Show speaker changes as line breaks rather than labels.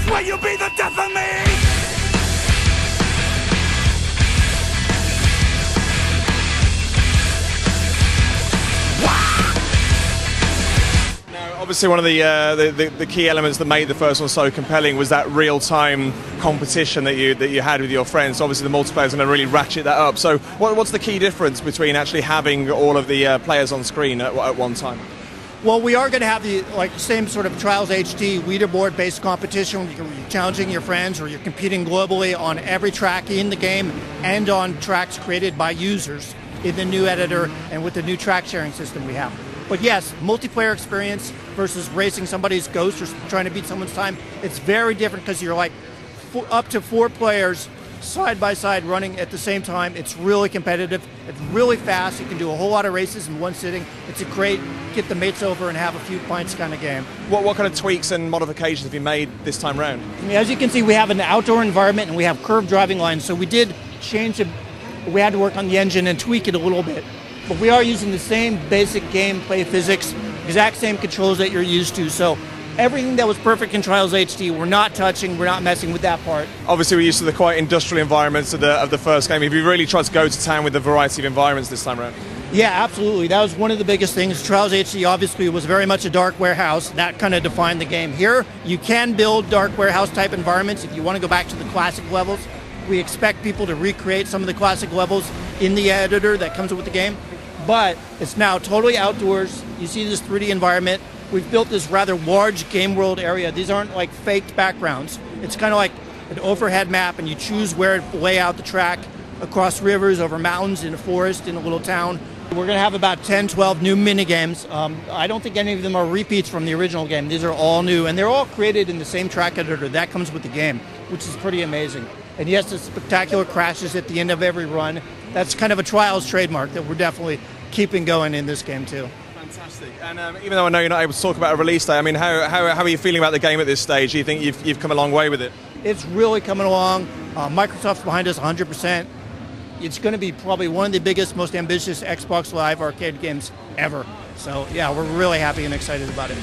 Will you be the death of me?
Obviously, one of the key elements that made the first one so compelling was that real-time competition that you had with your friends. Obviously, the multiplayer is going to really ratchet that up. So, what's the key difference between actually having all of the players on screen at one time?
Well, we are going to have the same sort of Trials HD leaderboard-based competition where you're challenging your friends or you're competing globally on every track in the game and on tracks created by users in the new editor and with the new track sharing system we have. But yes, multiplayer experience versus racing somebody's ghost or trying to beat someone's time, it's very different because you're like up to 4 players side by side running at the same time. It's really competitive. It's really fast. You can do a whole lot of races in one sitting. It's a great get the mates over and have a few pints kind of game.
What kind of tweaks and modifications have you made this time round?
As you can see, we have an outdoor environment and we have curved driving lines. So we did change it. We had to work on the engine and tweak it a little bit. But we are using the same basic gameplay physics, exact same controls that you're used to. So everything that was perfect in Trials HD, we're not touching, we're not messing with that part.
Obviously, we're used to the quite industrial environments of the first game. Have you really tried to go to town with the variety of environments this time around?
Yeah, absolutely. That was one of the biggest things. Trials HD obviously was very much a dark warehouse. That kind of defined the game. Here, you can build dark warehouse type environments if you want to go back to the classic levels. We expect people to recreate some of the classic levels in the editor that comes with the game. But it's now totally outdoors. You see this 3D environment. We've built this rather large game world area. These aren't like faked backgrounds. It's kind of like an overhead map, and you choose where to lay out the track across rivers, over mountains, in a forest, in a little town. We're going to have about 10, 12 new mini games. I don't think any of them are repeats from the original game. These are all new, and they're all created in the same track editor that comes with the game, which is pretty amazing. And yes, the spectacular crashes at the end of every run. That's kind of a Trials trademark that we're definitely keeping going in this game too.
Fantastic. And even though I know you're not able to talk about a release day, I mean, how are you feeling about the game at this stage? Do you think you've come a long way with it?
It's really coming along. Microsoft's behind us 100%. It's going to be probably one of the biggest, most ambitious Xbox Live arcade games ever. So yeah, we're really happy and excited about it.